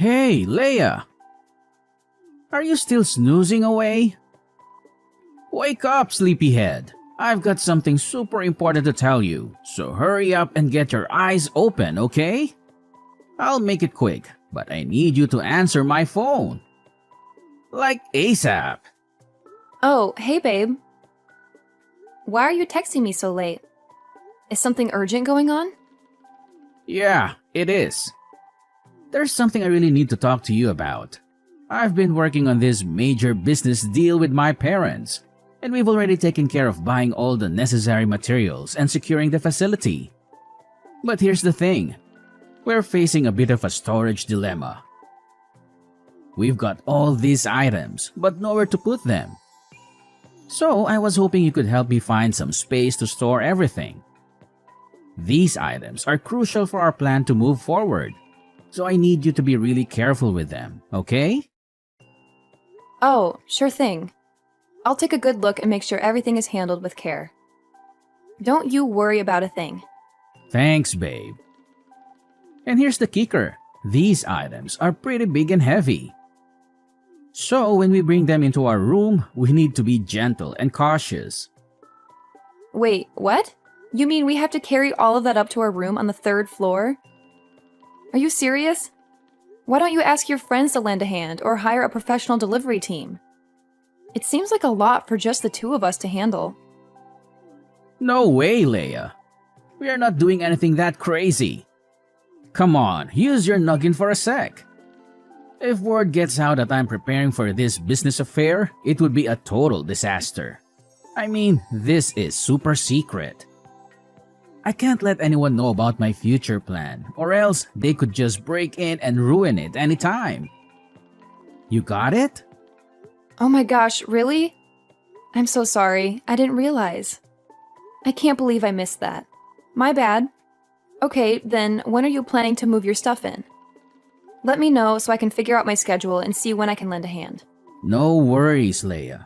Hey, Leia! Are you still snoozing away? Wake up, sleepyhead! I've got something super important to tell you, so hurry up and get your eyes open, okay? I'll make it quick, but I need you to answer my phone. Like ASAP. Oh, hey babe. Why are you texting me so late? Is something urgent going on? Yeah, it is. There's something I really need to talk to you about. I've been working on this major business deal with my parents, and we've already taken care of buying all the necessary materials and securing the facility. But here's the thing. We're facing a bit of a storage dilemma. We've got all these items, but nowhere to put them. So I was hoping you could help me find some space to store everything. These items are crucial for our plan to move forward, so I need you to be really careful with them, okay? Oh, sure thing. I'll take a good look and make sure everything is handled with care. Don't you worry about a thing. Thanks, babe. And here's the kicker. These items are pretty big and heavy. So when we bring them into our room, we need to be gentle and cautious. Wait, what? You mean we have to carry all of that up to our room on the 3rd floor? Are you serious? Why don't you ask your friends to lend a hand or hire a professional delivery team? It seems like a lot for just the 2 of us to handle. No way, Leia. We are not doing anything that crazy. Come on, use your noggin for a sec. If word gets out that I'm preparing for this business affair, it would be a total disaster. I mean, this is super secret. I can't let anyone know about my future plan, or else they could just break in and ruin it anytime. You got it? Oh my gosh, really? I'm so sorry. I didn't realize. I can't believe I missed that. My bad. Okay, then when are you planning to move your stuff in? Let me know so I can figure out my schedule and see when I can lend a hand. No worries, Leia.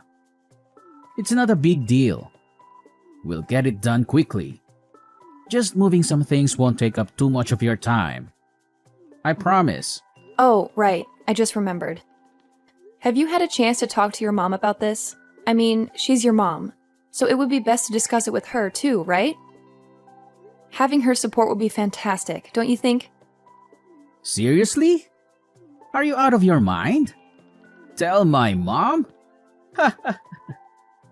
It's not a big deal. We'll get it done quickly. Just moving some things won't take up too much of your time. I promise. Oh, right. I just remembered. Have you had a chance to talk to your mom about this? I mean, she's your mom, so it would be best to discuss it with her too, right? Having her support would be fantastic, don't you think? Seriously? Are you out of your mind? Tell my mom?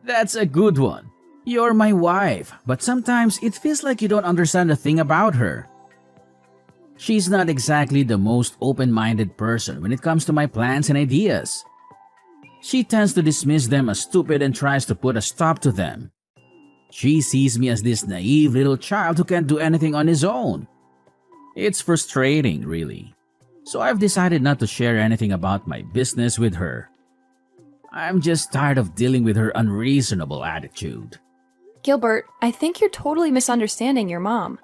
That's a good one. You're my wife, but sometimes it feels like you don't understand a thing about her. She's not exactly the most open-minded person when it comes to my plans and ideas. She tends to dismiss them as stupid and tries to put a stop to them. She sees me as this naive little child who can't do anything on his own. It's frustrating, really. So I've decided not to share anything about my business with her. I'm just tired of dealing with her unreasonable attitude. Gilbert, I think you're totally misunderstanding your mom.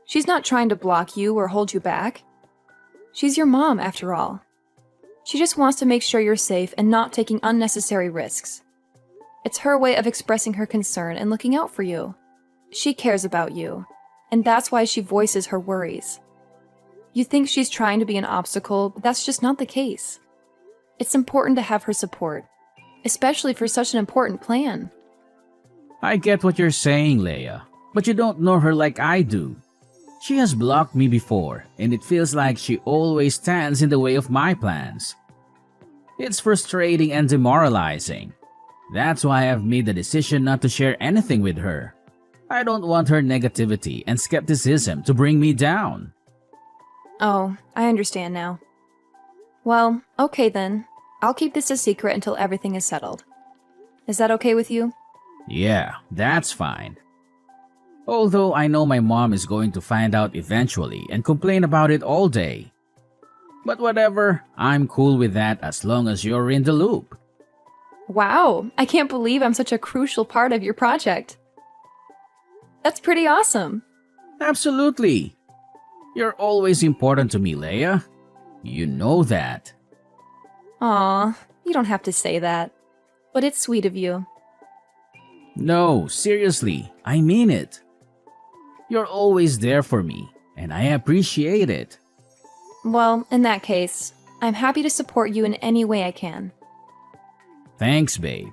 She's not trying to block you or hold you back. She's your mom, after all. She just wants to make sure you're safe and not taking unnecessary risks. It's her way of expressing her concern and looking out for you. She cares about you, and that's why she voices her worries. You think she's trying to be an obstacle, but that's just not the case. It's important to have her support, especially for such an important plan. I get what you're saying, Leia, but you don't know her like I do. She has blocked me before, and it feels like she always stands in the way of my plans. It's frustrating and demoralizing. That's why I've made the decision not to share anything with her. I don't want her negativity and skepticism to bring me down. Oh, I understand now. Well, okay then. I'll keep this a secret until everything is settled. Is that okay with you? Yeah, that's fine. Although I know my mom is going to find out eventually and complain about it all day. But whatever, I'm cool with that as long as you're in the loop. Wow, I can't believe I'm such a crucial part of your project. That's pretty awesome. Absolutely. You're always important to me, Leia. You know that. Aw, you don't have to say that. But it's sweet of you. No, seriously, I mean it. You're always there for me, and I appreciate it. Well, in that case, I'm happy to support you in any way I can. Thanks, babe.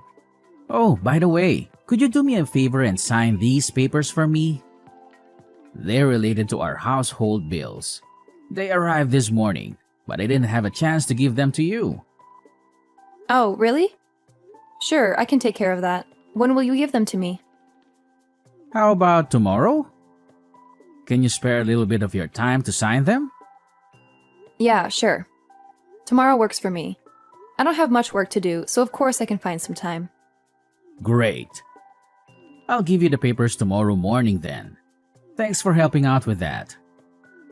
Oh, by the way, could you do me a favor and sign these papers for me? They're related to our household bills. They arrived this morning, but I didn't have a chance to give them to you. Oh, really? Sure, I can take care of that. When will you give them to me? How about tomorrow? Can you spare a little bit of your time to sign them? Yeah, sure. Tomorrow works for me. I don't have much work to do, so of course I can find some time. Great. I'll give you the papers tomorrow morning then. Thanks for helping out with that.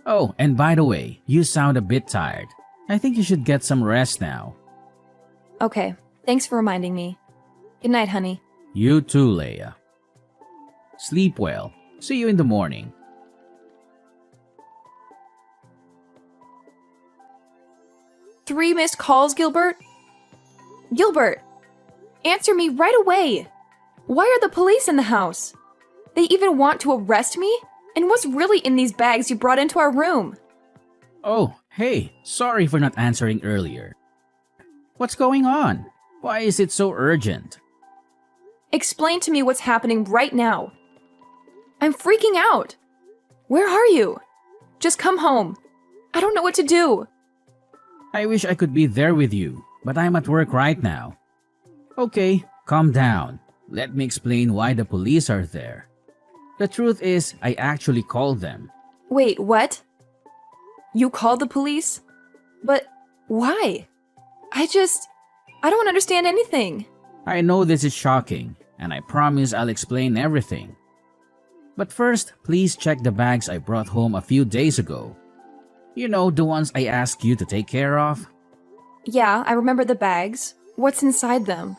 Oh, and by the way, you sound a bit tired. I think you should get some rest now. Okay, thanks for reminding me. Good night, honey. You too, Leia. Sleep well. See you in the morning. Three missed calls, Gilbert? Gilbert! Answer me right away! Why are the police in the house? They even want to arrest me? And what's really in these bags you brought into our room? Oh, hey, sorry for not answering earlier. What's going on? Why is it so urgent? Explain to me what's happening right now. I'm freaking out. Where are you? Just come home. I don't know what to do. I wish I could be there with you, but I'm at work right now. Okay, calm down. Let me explain why the police are there. The truth is, I actually called them. Wait, what? You called the police? But why? I don't understand anything. I know this is shocking, and I promise I'll explain everything. But first, please check the bags I brought home a few days ago. You know, the ones I asked you to take care of? Yeah, I remember the bags. What's inside them?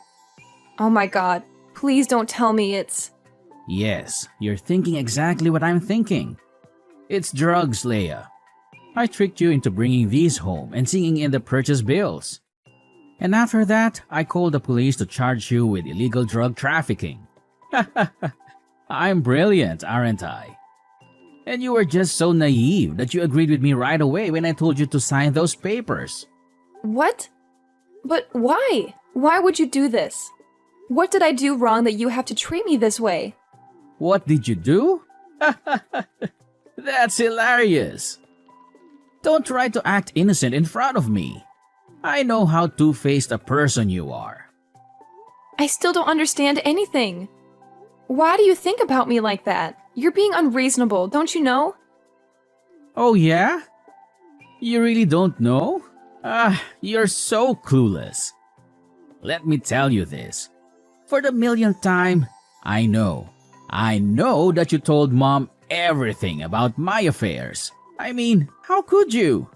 Oh my god, please don't tell me it's... Yes, you're thinking exactly what I'm thinking. It's drugs, Leia. I tricked you into bringing these home and seeing in the purchase bills. And after that, I called the police to charge you with illegal drug trafficking. I'm brilliant, aren't I? And you were just so naive that you agreed with me right away when I told you to sign those papers. What? But why? Why would you do this? What did I do wrong that you have to treat me this way? What did you do? That's hilarious. Don't try to act innocent in front of me. I know how two-faced a person you are. I still don't understand anything. Why do you think about me like that? You're being unreasonable, don't you know? Oh yeah? You really don't know? You're so clueless. Let me tell you this. For the millionth time, I know that you told Mom everything about my affairs. I mean, how could you?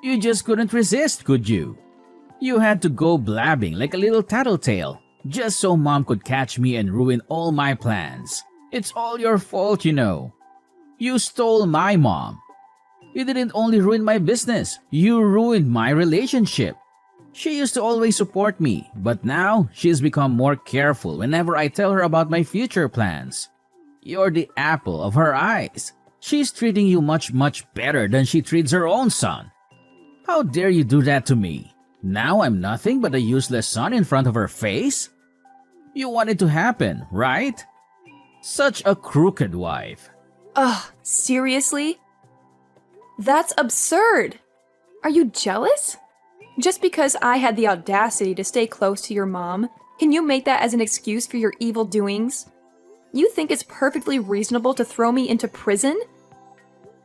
You just couldn't resist, could you? You had to go blabbing like a little tattletale just so Mom could catch me and ruin all my plans. It's all your fault, you know. You stole my mom. You didn't only ruin my business, you ruined my relationship. She used to always support me, but now she's become more careful whenever I tell her about my future plans. You're the apple of her eyes. She's treating you much better than she treats her own son. How dare you do that to me? Now I'm nothing but a useless son in front of her face? You want it to happen, right? Such a crooked wife. Ugh, seriously? That's absurd! Are you jealous? Just because I had the audacity to stay close to your mom, can you make that as an excuse for your evil doings? You think it's perfectly reasonable to throw me into prison?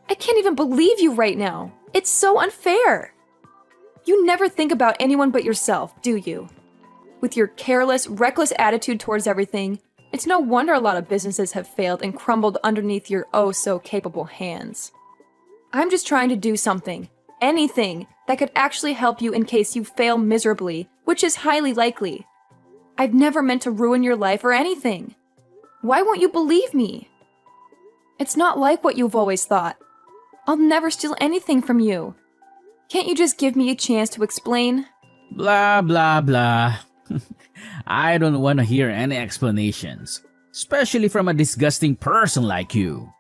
I can't even believe you right now. It's so unfair. You never think about anyone but yourself, do you? With your careless, reckless attitude towards everything, it's no wonder a lot of businesses have failed and crumbled underneath your oh-so-capable hands. I'm just trying to do something, anything, that could actually help you in case you fail miserably, which is highly likely. I've never meant to ruin your life or anything. Why won't you believe me? It's not like what you've always thought. I'll never steal anything from you. Can't you just give me a chance to explain? Blah, blah, blah. I don't want to hear any explanations, especially from a disgusting person like you.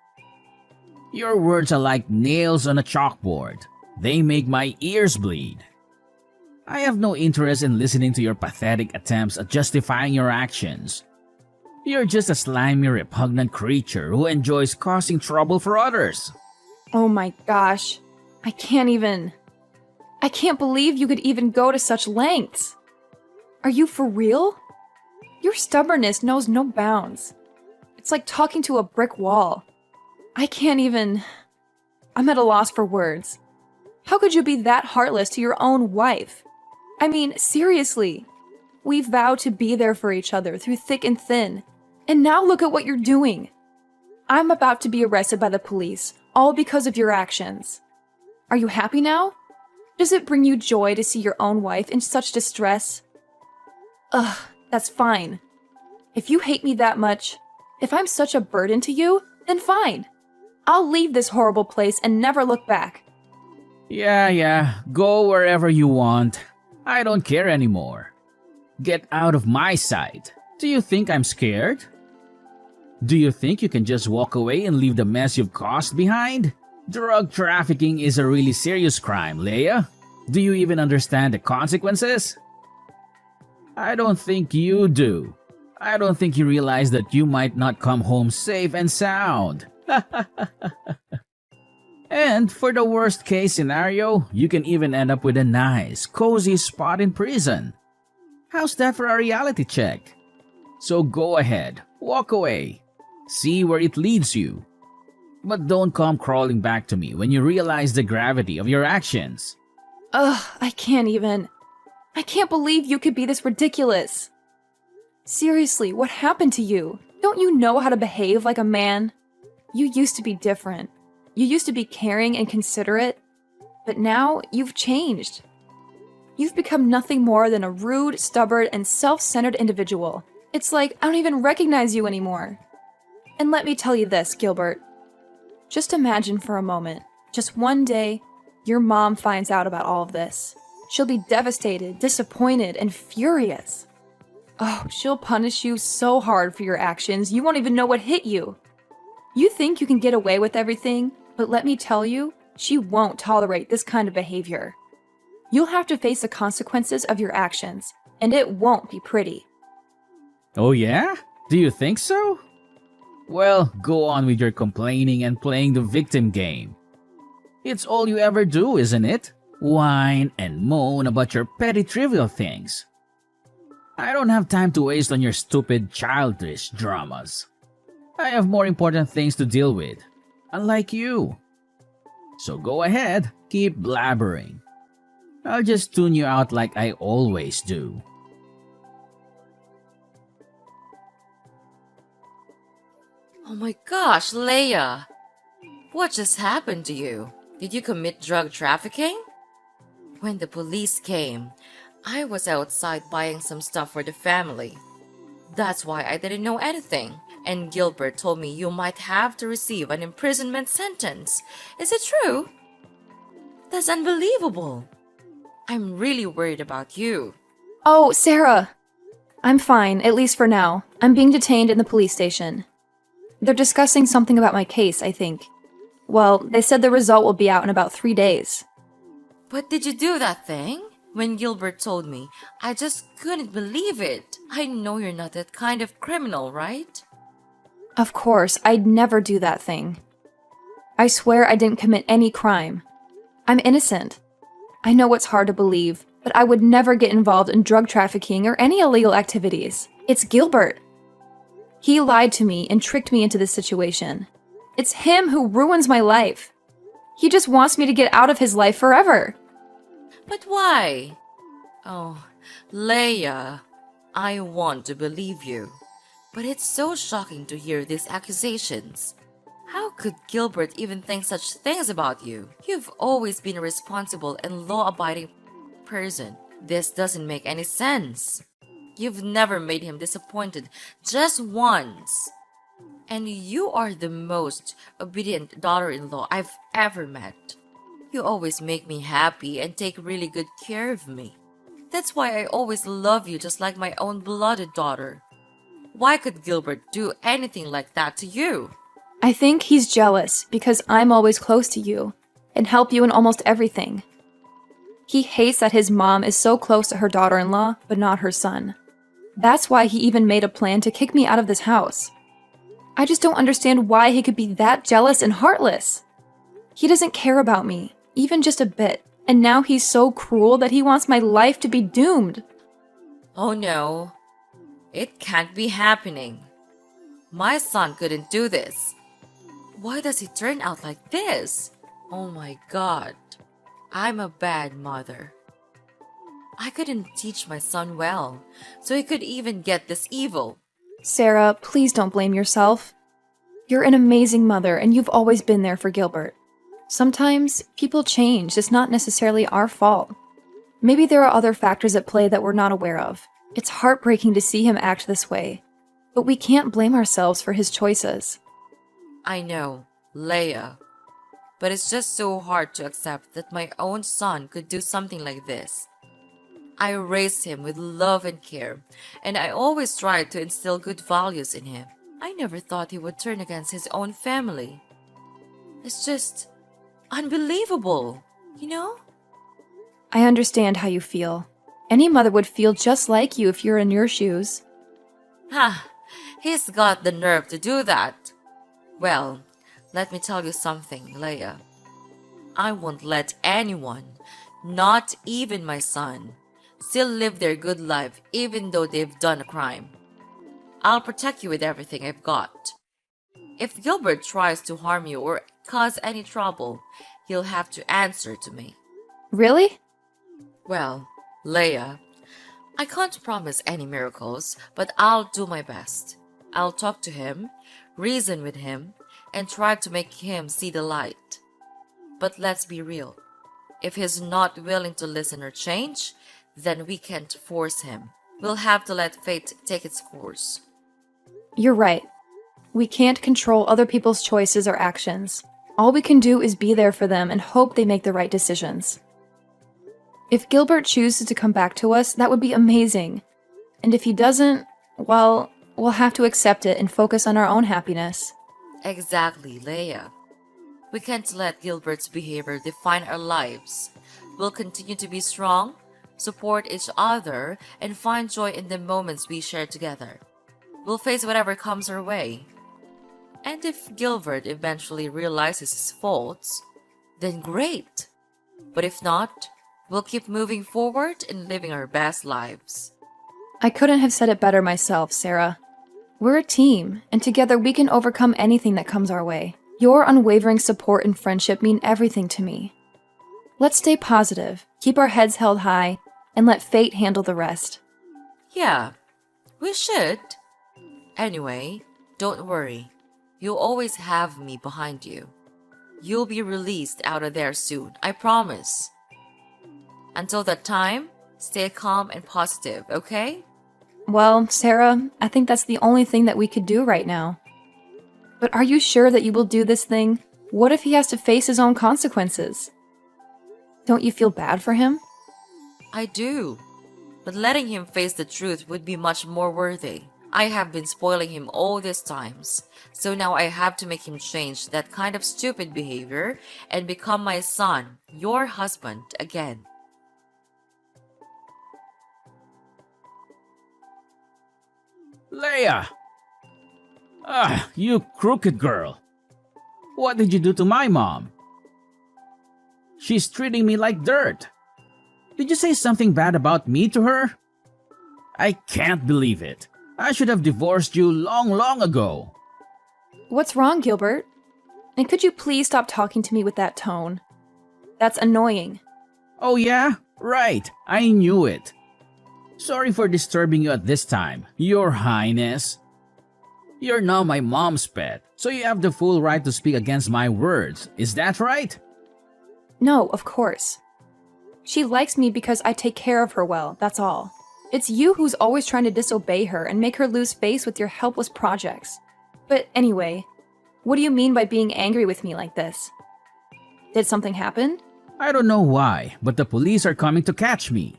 Your words are like nails on a chalkboard. They make my ears bleed. I have no interest in listening to your pathetic attempts at justifying your actions. You're just a slimy, repugnant creature who enjoys causing trouble for others. Oh my gosh. I can't believe you could even go to such lengths. Are you for real? Your stubbornness knows no bounds. It's like talking to a brick wall. I'm at a loss for words. How could you be that heartless to your own wife? I mean, seriously. We vowed to be there for each other through thick and thin. And now look at what you're doing. I'm about to be arrested by the police, all because of your actions. Are you happy now? Does it bring you joy to see your own wife in such distress? Ugh, that's fine. If you hate me that much, if I'm such a burden to you, then fine. I'll leave this horrible place and never look back. Yeah, go wherever you want. I don't care anymore. Get out of my sight. Do you think I'm scared? Do you think you can just walk away and leave the mess you've caused behind? Drug trafficking is a really serious crime, Leia. Do you even understand the consequences? I don't think you do. I don't think you realize that you might not come home safe and sound. And for the worst case scenario, you can even end up with a nice, cozy spot in prison. How's that for a reality check? So go ahead, walk away. See where it leads you. But don't come crawling back to me when you realize the gravity of your actions. Ugh, I can't believe you could be this ridiculous. Seriously, what happened to you? Don't you know how to behave like a man? You used to be different. You used to be caring and considerate. But now, you've changed. You've become nothing more than a rude, stubborn, and self-centered individual. It's like I don't even recognize you anymore. And let me tell you this, Gilbert. Just imagine for a moment, just one day, your mom finds out about all of this. She'll be devastated, disappointed, and furious. Oh, she'll punish you so hard for your actions, you won't even know what hit you. You think you can get away with everything, but let me tell you, she won't tolerate this kind of behavior. You'll have to face the consequences of your actions, and it won't be pretty. Oh yeah? Do you think so? Well, go on with your complaining and playing the victim game. It's all you ever do, isn't it? Whine and moan about your petty trivial things. I don't have time to waste on your stupid childish dramas. I have more important things to deal with, unlike you. So go ahead, keep blabbering. I'll just tune you out like I always do. Oh my gosh, Leia! What just happened to you? Did you commit drug trafficking? When the police came, I was outside buying some stuff for the family. That's why I didn't know anything. And Gilbert told me you might have to receive an imprisonment sentence. Is it true? That's unbelievable. I'm really worried about you. Oh, Sarah! I'm fine, at least for now. I'm being detained in the police station. They're discussing something about my case, I think. Well, they said the result will be out in about 3 days. But did you do that thing? When Gilbert told me, I just couldn't believe it. I know you're not that kind of criminal, right? Of course, I'd never do that thing. I swear I didn't commit any crime. I'm innocent. I know it's hard to believe, but I would never get involved in drug trafficking or any illegal activities. It's Gilbert. He lied to me and tricked me into this situation. It's him who ruins my life. He just wants me to get out of his life forever. But why? Oh, Leia, I want to believe you. But it's so shocking to hear these accusations. How could Gilbert even think such things about you? You've always been a responsible and law-abiding person. This doesn't make any sense. You've never made him disappointed, just once. And you are the most obedient daughter-in-law I've ever met. You always make me happy and take really good care of me. That's why I always love you just like my own blooded daughter. Why could Gilbert do anything like that to you? I think he's jealous because I'm always close to you and help you in almost everything. He hates that his mom is so close to her daughter-in-law, but not her son. That's why he even made a plan to kick me out of this house. I just don't understand why he could be that jealous and heartless. He doesn't care about me, even just a bit, and now he's so cruel that he wants my life to be doomed. Oh no, it can't be happening. My son couldn't do this. Why does he turn out like this? Oh my god, I'm a bad mother. I couldn't teach my son well, so he could even get this evil. Sarah, please don't blame yourself. You're an amazing mother, and you've always been there for Gilbert. Sometimes people change. It's not necessarily our fault. Maybe there are other factors at play that we're not aware of. It's heartbreaking to see him act this way, but we can't blame ourselves for his choices. I know, Leia. But it's just so hard to accept that my own son could do something like this. I raised him with love and care, and I always tried to instill good values in him. I never thought he would turn against his own family. It's just unbelievable, you know? I understand how you feel. Any mother would feel just like you if you're in your shoes. Ha! He's got the nerve to do that. Well, let me tell you something, Leia. I won't let anyone, not even my son, still live their good life even though they've done a crime. I'll protect you with everything I've got. If Gilbert tries to harm you or cause any trouble, he'll have to answer to me. Really? Well, Leia, I can't promise any miracles, but I'll do my best. I'll talk to him, reason with him, and try to make him see the light. But let's be real. If he's not willing to listen or change, then we can't force him. We'll have to let fate take its course. You're right. We can't control other people's choices or actions. All we can do is be there for them and hope they make the right decisions. If Gilbert chooses to come back to us, that would be amazing. And if he doesn't, well, we'll have to accept it and focus on our own happiness. Exactly, Leia. We can't let Gilbert's behavior define our lives. We'll continue to be strong, support each other, and find joy in the moments we share together. We'll face whatever comes our way. And if Gilbert eventually realizes his faults, then great. But if not, we'll keep moving forward and living our best lives. I couldn't have said it better myself, Sarah. We're a team, and together we can overcome anything that comes our way. Your unwavering support and friendship mean everything to me. Let's stay positive, keep our heads held high, and let fate handle the rest. Yeah, we should. Anyway, don't worry. You'll always have me behind you. You'll be released out of there soon, I promise. Until that time, stay calm and positive, okay? Well, Sarah, I think that's the only thing that we could do right now. But are you sure that you will do this thing? What if he has to face his own consequences? Don't you feel bad for him? I do. But letting him face the truth would be much more worthy. I have been spoiling him all these times, so now I have to make him change that kind of stupid behavior and become my son, your husband, again. Leia! Ah, you crooked girl. What did you do to my mom? She's treating me like dirt. Did you say something bad about me to her? I can't believe it. I should have divorced you long ago. What's wrong, Gilbert? And could you please stop talking to me with that tone? That's annoying. Oh yeah? Right. I knew it. Sorry for disturbing you at this time, Your Highness. You're now my mom's pet, so you have the full right to speak against my words. Is that right? No, of course. She likes me because I take care of her well, that's all. It's you who's always trying to disobey her and make her lose face with your helpless projects. But anyway, what do you mean by being angry with me like this? Did something happen? I don't know why, but the police are coming to catch me.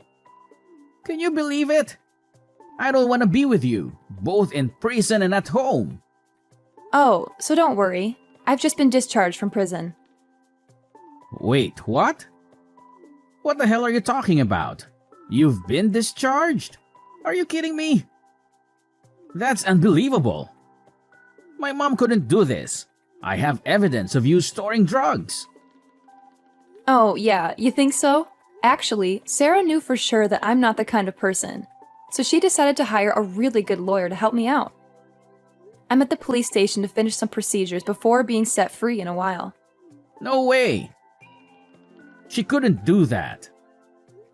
Can you believe it? I don't want to be with you, both in prison and at home. Oh, so don't worry. I've just been discharged from prison. Wait, what? What the hell are you talking about? You've been discharged? Are you kidding me? That's unbelievable. My mom couldn't do this. I have evidence of you storing drugs. Oh, yeah, you think so? Actually, Sarah knew for sure that I'm not the kind of person, so she decided to hire a really good lawyer to help me out. I'm at the police station to finish some procedures before being set free in a while. No way. She couldn't do that.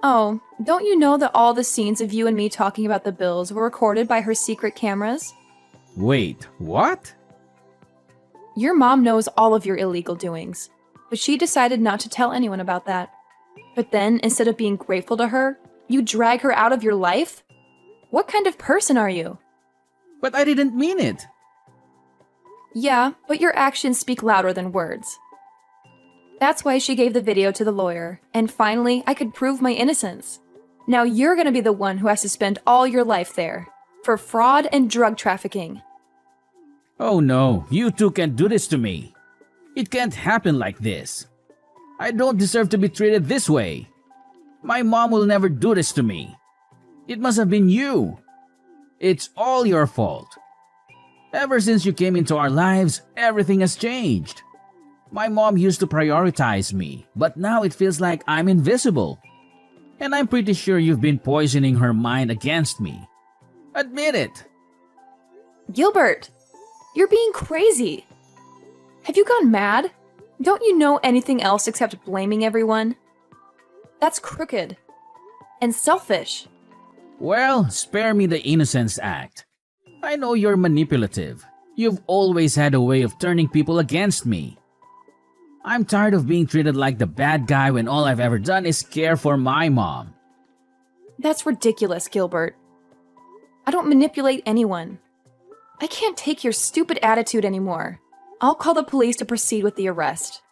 Oh, don't you know that all the scenes of you and me talking about the bills were recorded by her secret cameras? Wait, what? Your mom knows all of your illegal doings, but she decided not to tell anyone about that. But then, instead of being grateful to her, you drag her out of your life? What kind of person are you? But I didn't mean it. Yeah, but your actions speak louder than words. That's why she gave the video to the lawyer, and finally, I could prove my innocence. Now you're gonna be the one who has to spend all your life there, for fraud and drug trafficking. Oh no, you two can't do this to me. It can't happen like this. I don't deserve to be treated this way. My mom will never do this to me. It must have been you. It's all your fault. Ever since you came into our lives, everything has changed. My mom used to prioritize me, but now it feels like I'm invisible. And I'm pretty sure you've been poisoning her mind against me. Admit it. Gilbert, you're being crazy. Have you gone mad? Don't you know anything else except blaming everyone? That's crooked and selfish. Well, spare me the Innocence Act. I know you're manipulative. You've always had a way of turning people against me. I'm tired of being treated like the bad guy when all I've ever done is care for my mom. That's ridiculous, Gilbert. I don't manipulate anyone. I can't take your stupid attitude anymore. I'll call the police to proceed with the arrest.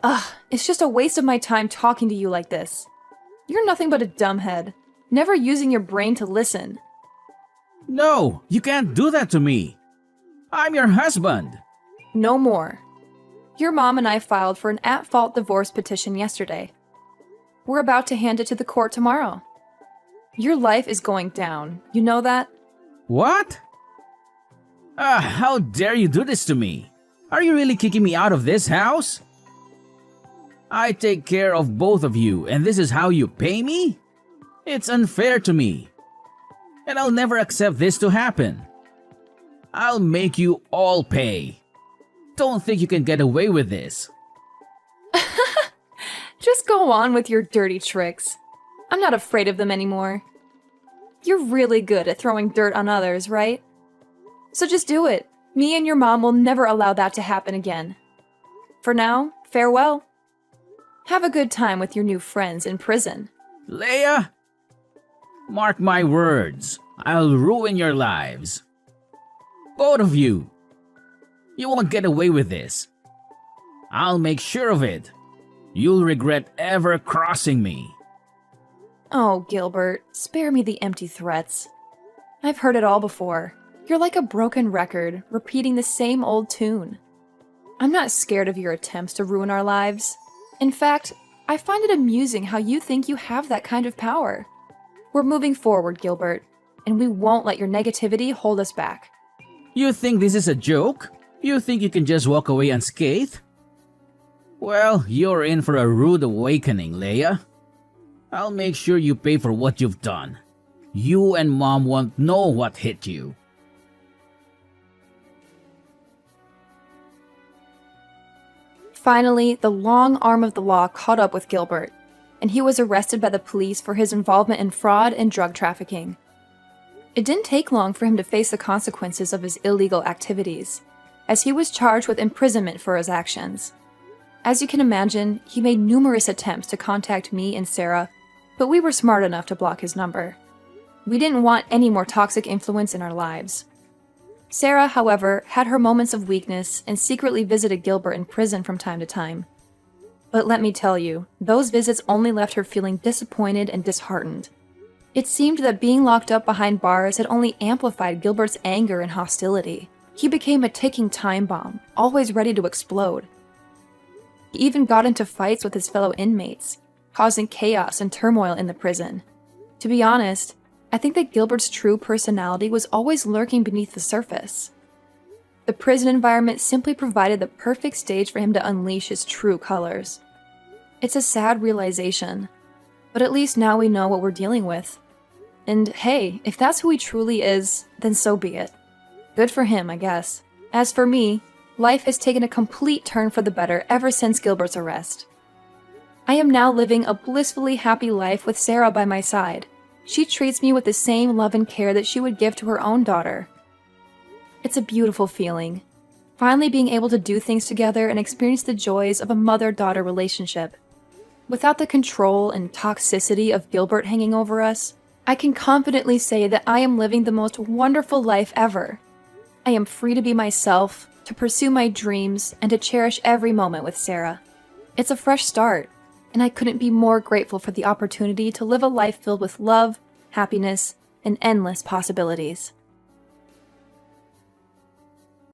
Ugh, it's just a waste of my time talking to you like this. You're nothing but a dumbhead, never using your brain to listen. No, you can't do that to me. I'm your husband. No more. Your mom and I filed for an at-fault divorce petition yesterday. We're about to hand it to the court tomorrow. Your life is going down, you know that? What? How dare you do this to me? Are you really kicking me out of this house? I take care of both of you, and this is how you pay me? It's unfair to me. And I'll never accept this to happen. I'll make you all pay. Don't think you can get away with this. Just go on with your dirty tricks. I'm not afraid of them anymore. You're really good at throwing dirt on others, right? So just do it. Me and your mom will never allow that to happen again. For now, farewell. Have a good time with your new friends in prison. Leia, mark my words. I'll ruin your lives. Both of you. You won't get away with this. I'll make sure of it. You'll regret ever crossing me. Oh, Gilbert, spare me the empty threats. I've heard it all before. You're like a broken record, repeating the same old tune. I'm not scared of your attempts to ruin our lives. In fact, I find it amusing how you think you have that kind of power. We're moving forward, Gilbert, and we won't let your negativity hold us back. You think this is a joke? You think you can just walk away unscathed? Well, you're in for a rude awakening, Leia. I'll make sure you pay for what you've done. You and Mom won't know what hit you. Finally, the long arm of the law caught up with Gilbert, and he was arrested by the police for his involvement in fraud and drug trafficking. It didn't take long for him to face the consequences of his illegal activities, as he was charged with imprisonment for his actions. As you can imagine, he made numerous attempts to contact me and Sarah, but we were smart enough to block his number. We didn't want any more toxic influence in our lives. Sarah, however, had her moments of weakness and secretly visited Gilbert in prison from time to time. But let me tell you, those visits only left her feeling disappointed and disheartened. It seemed that being locked up behind bars had only amplified Gilbert's anger and hostility. He became a ticking time bomb, always ready to explode. He even got into fights with his fellow inmates, causing chaos and turmoil in the prison. To be honest, I think that Gilbert's true personality was always lurking beneath the surface. The prison environment simply provided the perfect stage for him to unleash his true colors. It's a sad realization, but at least now we know what we're dealing with. And hey, if that's who he truly is, then so be it. Good for him, I guess. As for me, life has taken a complete turn for the better ever since Gilbert's arrest. I am now living a blissfully happy life with Sarah by my side. She treats me with the same love and care that she would give to her own daughter. It's a beautiful feeling, finally being able to do things together and experience the joys of a mother-daughter relationship. Without the control and toxicity of Gilbert hanging over us, I can confidently say that I am living the most wonderful life ever. I am free to be myself, to pursue my dreams, and to cherish every moment with Sarah. It's a fresh start, and I couldn't be more grateful for the opportunity to live a life filled with love, happiness, and endless possibilities.